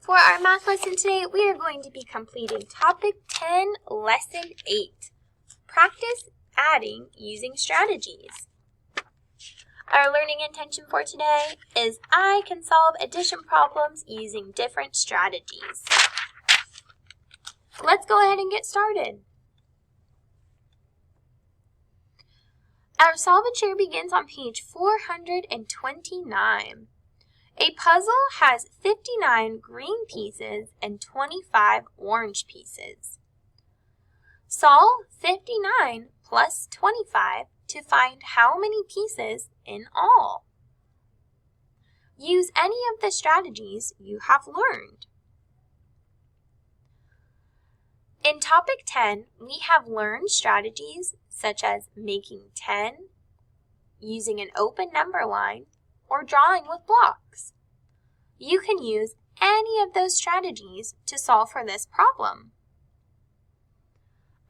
For our math lesson today, we are going to be completing Topic 10, Lesson 8, Practice Adding Using Strategies. Our learning intention for today is I can solve addition problems using different strategies. Let's go ahead and get started. Our solve and share begins on page 429. A puzzle has 59 green pieces and 25 orange pieces. Solve 59 plus 25 to find how many pieces in all. Use any of the strategies you have learned. In Topic 10, we have learned strategies such as making 10, using an open number line, or drawing with blocks. You can use any of those strategies to solve for this problem.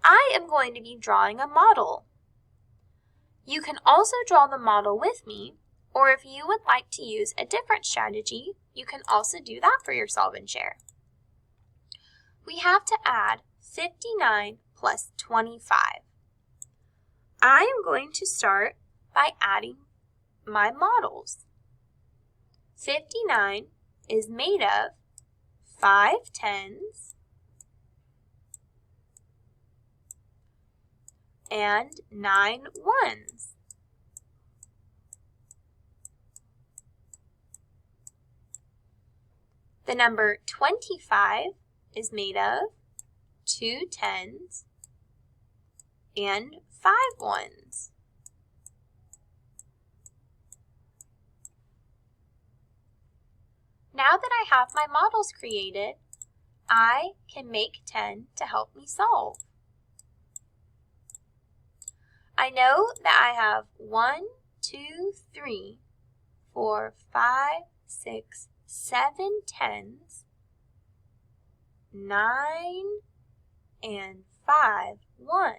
I am going to be drawing a model. You can also draw the model with me, or if you would like to use a different strategy, you can also do that for your solve and share. We have to add 59 plus 25. I am going to start by adding my models. 59 is made of 5 10s and 9 1s. The number 25 is made of 2 10s and 5 1s. Now that I have my models created, I can make 10 to help me solve. I know that I have 1, 2, 3, 4, 5, 6, 7 10s, 9, and 5 1s.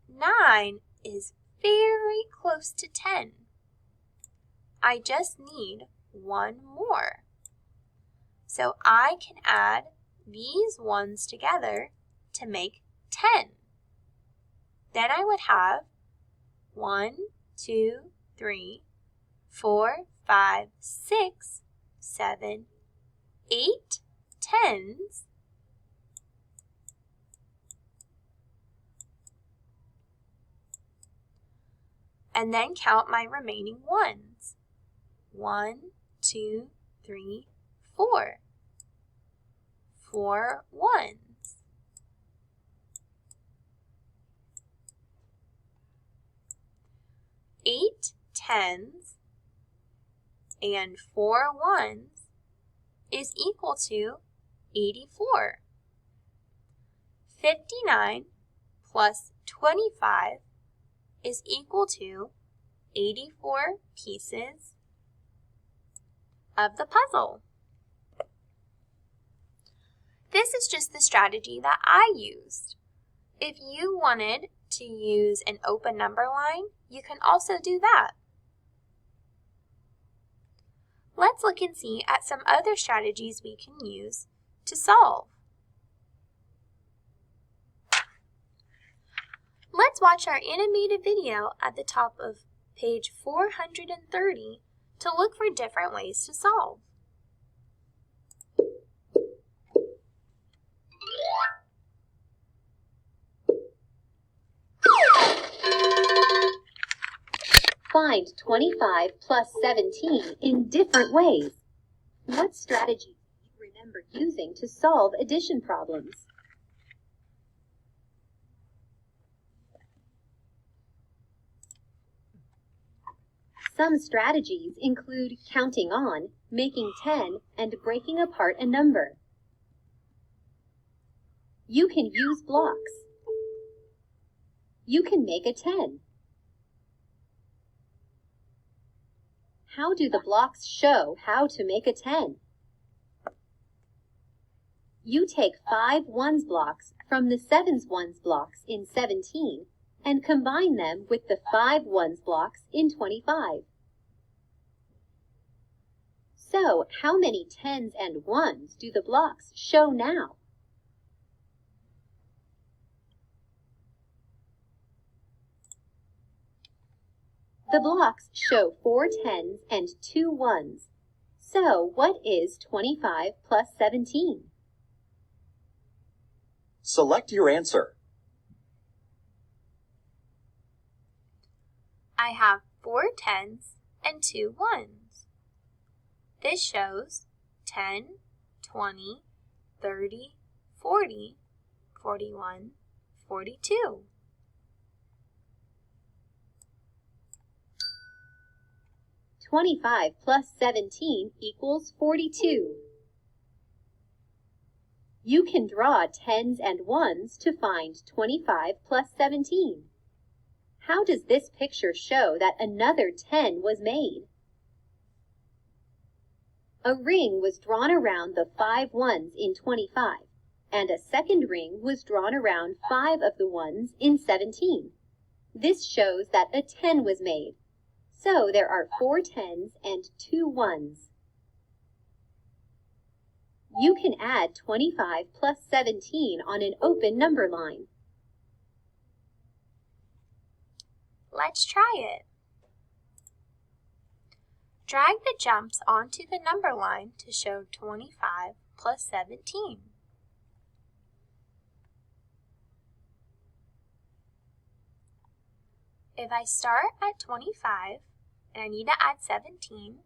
9 is very close to 10. I just need one more. So I can add these ones together to make 10. Then I would have 1, 2, 3, 4, 5, 6, 7, 8 10s, and then count my remaining ones. 1, 2, 3, 4. 4 1s. Eight 10s and 4 1s is equal to 84. 59 plus 25 is equal to 84 pieces of the puzzle. This is just the strategy that I used. If you wanted to use an open number line, you can also do that. Let's look and see at some other strategies we can use to solve. Let's watch our animated video at the top of page 430 to look for different ways to solve. Find 25 plus 17 in different ways. What strategy do you remember using to solve addition problems? Some strategies include counting on, making 10, and breaking apart a number. You can use blocks. You can make a 10. How do the blocks show how to make a 10? You take 5 1s blocks from the 7 1s blocks in 17 and combine them with the 5 1s blocks in 25. So, So, how many 10s and 1s do the blocks show now? The blocks show 4 10s and 2 1s. So, what is 25 plus 17? Select your answer. I have 4 10s and 2 1s. This shows 10, 20, 30, 40, 41, 42. "25 plus 17 equals 42. You can draw 10s and 1s to find 25 plus 17. How does this picture show that another 10 was made? A ring was drawn around the 5 1s in 25, and a second ring was drawn around 5 of the 1s in 17. This shows that a 10 was made. So there are 4 10s and 2 1s. You can add 25 plus 17 on an open number line. Let's try it. Drag the jumps onto the number line to show 25 plus 17. If I start at 25 and I need to add 17,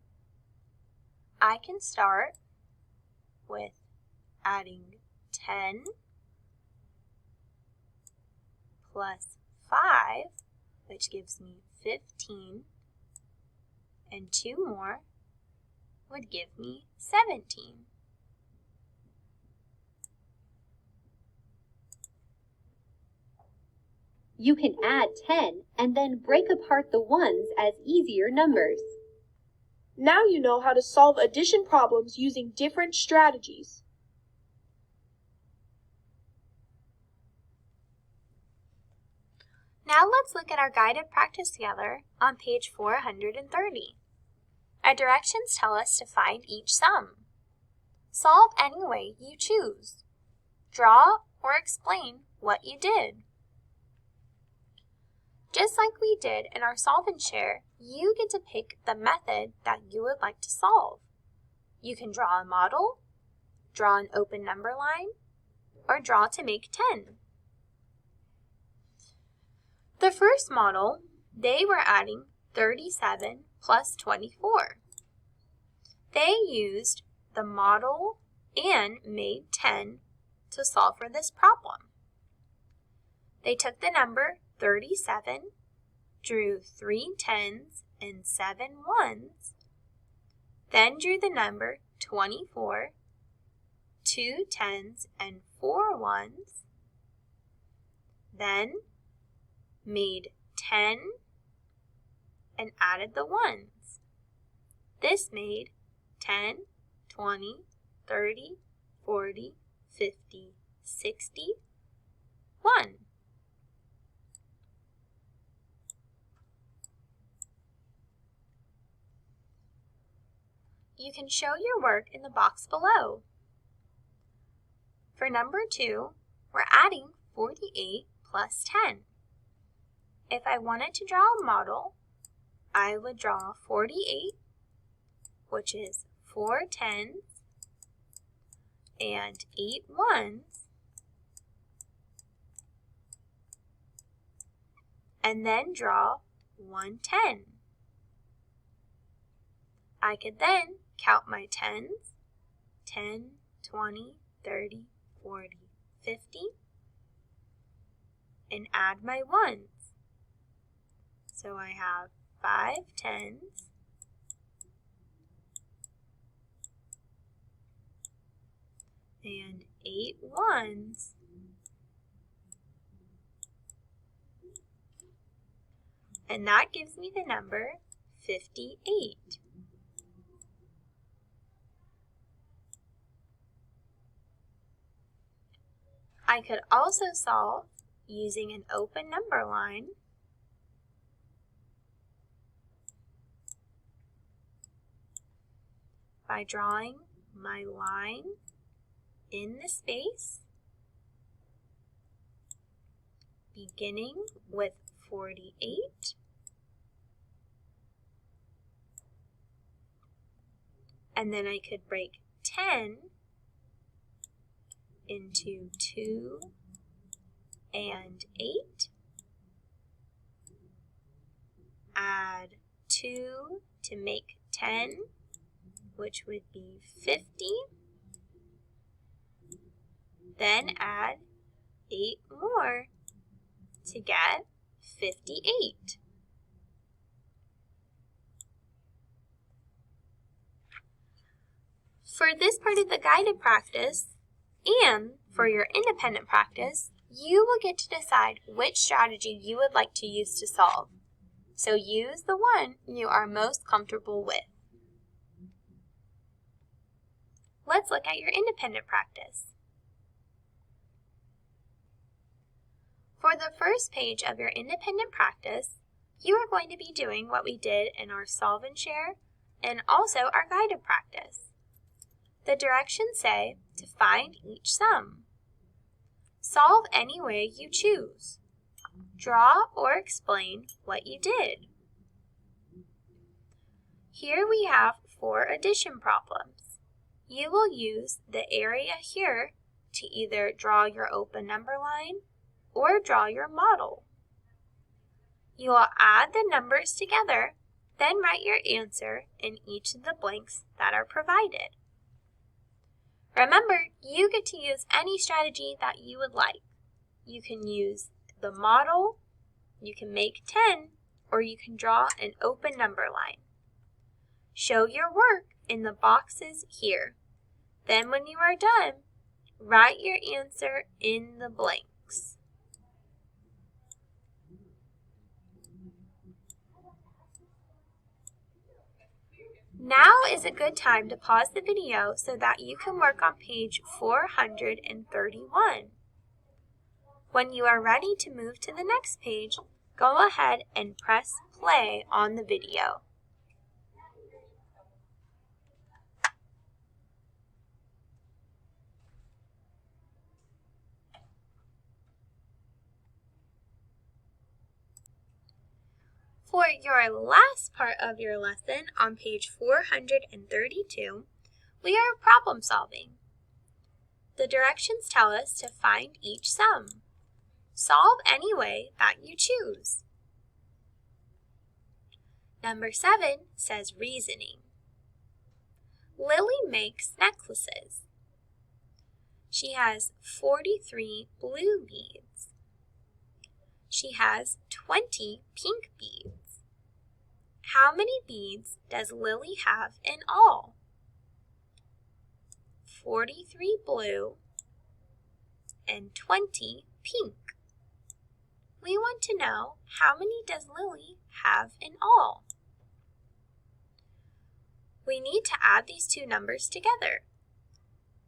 I can start with adding 10 plus 5, which gives me 15, and 2 more would give me 17. You can add 10 and then break apart the 1s as easier numbers. Now you know how to solve addition problems using different strategies. Now let's look at our guided practice together on page 430. Our directions tell us to find each sum. Solve any way you choose. Draw or explain what you did. Just like we did in our solve and share, you get to pick the method that you would like to solve. You can draw a model, draw an open number line, or draw to make 10. The first model, they were adding 37 plus 24. They used the model and made 10 to solve for this problem. They took the number 37, drew 3 10s and 7 1s, then drew the number 24, 2 10s and 4 1s, then made 10 and added the 1s. This made 10, 20, 30, 40, 50, 60, 1. You can show your work in the box below. For number 2, we're adding 48 plus 10. If I wanted to draw a model, I would draw 48, which is 4 10s and 8 1s, and then draw 1 10. I could then count my 10s, 10, 20, 30, 40, 50, and add my 1s. So I have 5 10s, and 8 1s, and that gives me the number 58. I could also solve using an open number line. by drawing my line in the space, beginning with 48, and then I could break 10 into 2 and 8, add 2 to make 10, which would be 50, then add 8 more to get 58. For this part of the guided practice, and for your independent practice, you will get to decide which strategy you would like to use to solve. So use the one you are most comfortable with. Let's look at your independent practice. For the first page of your independent practice, you are going to be doing what we did in our Solve and Share and also our guided practice. The directions say to find each sum. Solve any way you choose. Draw or explain what you did. Here we have 4 addition problems. You will use the area here to either draw your open number line or draw your model. You will add the numbers together, then write your answer in each of the blanks that are provided. Remember, you get to use any strategy that you would like. You can use the model, you can make 10, or you can draw an open number line. Show your work in the boxes here. Then when you are done, write your answer in the blanks. Now is a good time to pause the video so that you can work on page 431. When you are ready to move to the next page, go ahead and press play on the video. For your last part of your lesson on page 432, we are problem solving. The directions tell us to find each sum. Solve any way that you choose. Number 7 says reasoning. Lily makes necklaces. She has 43 blue beads. She has 20 pink beads. How many beads does Lily have in all? 43 blue and 20 pink. We want to know how many does Lily have in all? We need to add these two numbers together.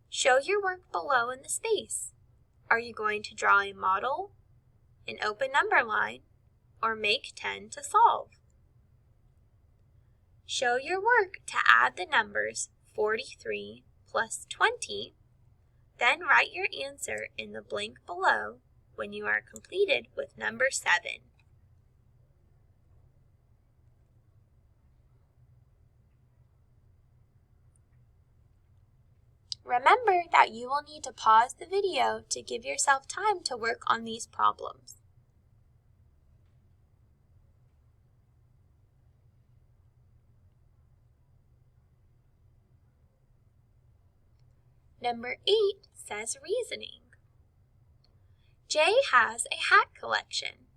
Show your work below in the space. Are you going to draw a model, an open number line, or make 10 to solve? Show your work to add the numbers 43 plus 20, then write your answer in the blank below when you are completed with number 7. Remember that you will need to pause the video to give yourself time to work on these problems. Number 8 says reasoning. Jay has a hat collection.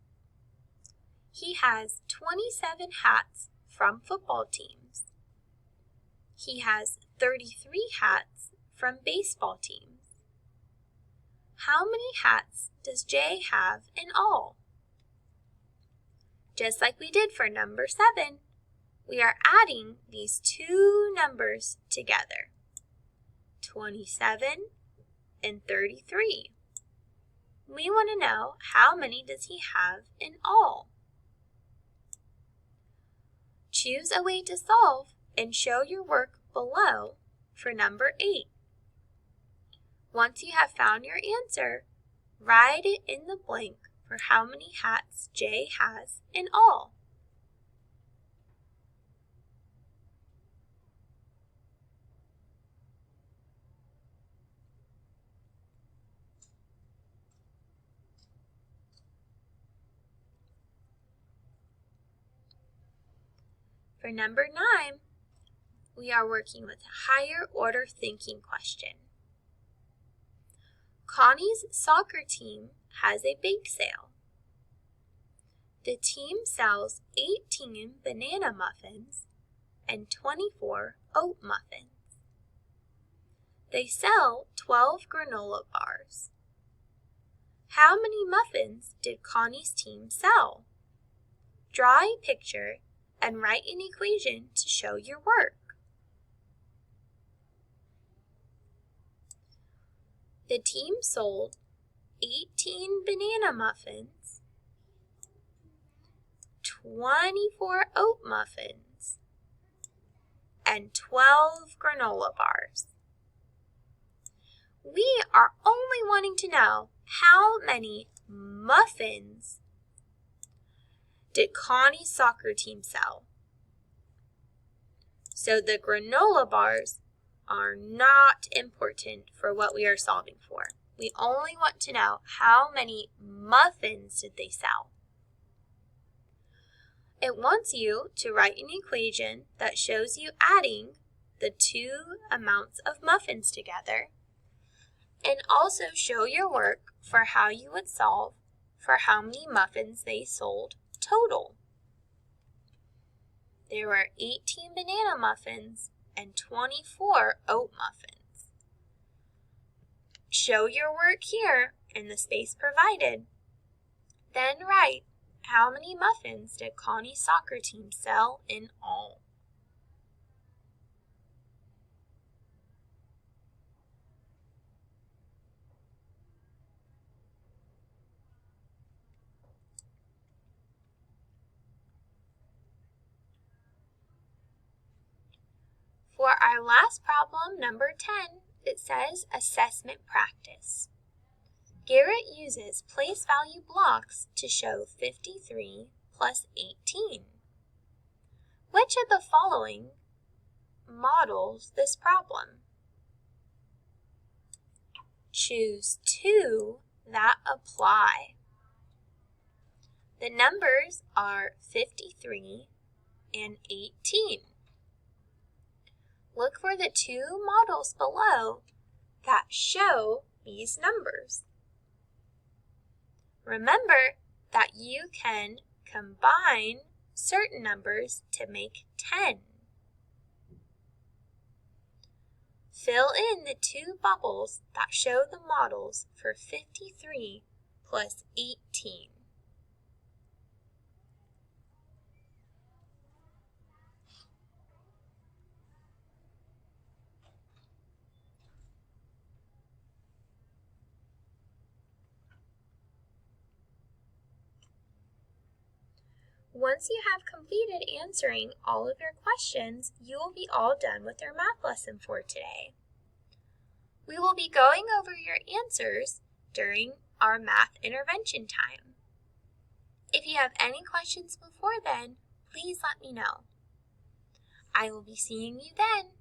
He has 27 hats from football teams. He has 33 hats from baseball teams. How many hats does Jay have in all? Just like we did for number 7, we are adding these two numbers together, 27 and 33. We want to know how many does he have in all. Choose a way to solve and show your work below for number 8. Once you have found your answer, write it in the blank for how many hats Jay has in all. For number 9, we are working with a higher order thinking question. Connie's soccer team has a bake sale. The team sells 18 banana muffins and 24 oat muffins. They sell 12 granola bars. How many muffins did Connie's team sell? Draw a picture and write an equation to show your work. The team sold 18 banana muffins, 24 oat muffins, and 12 granola bars. We are only wanting to know how many muffins did Connie's soccer team sell. So the granola bars are not important for what we are solving for. We only want to know how many muffins did they sell. It wants you to write an equation that shows you adding the two amounts of muffins together, and also show your work for how you would solve for how many muffins they sold total. There were 18 banana muffins and 24 oat muffins. Show your work here in the space provided. Then write how many muffins did Connie's soccer team sell in all. For our last problem, number 10, it says assessment practice. Garrett uses place value blocks to show 53 plus 18. Which of the following models this problem? Choose 2 that apply. The numbers are 53 and 18. Look for the 2 models below that show these numbers. Remember that you can combine certain numbers to make 10. Fill in the 2 bubbles that show the models for 53 plus 18. Once you have completed answering all of your questions, you will be all done with your math lesson for today. We will be going over your answers during our math intervention time. If you have any questions before then, please let me know. I will be seeing you then.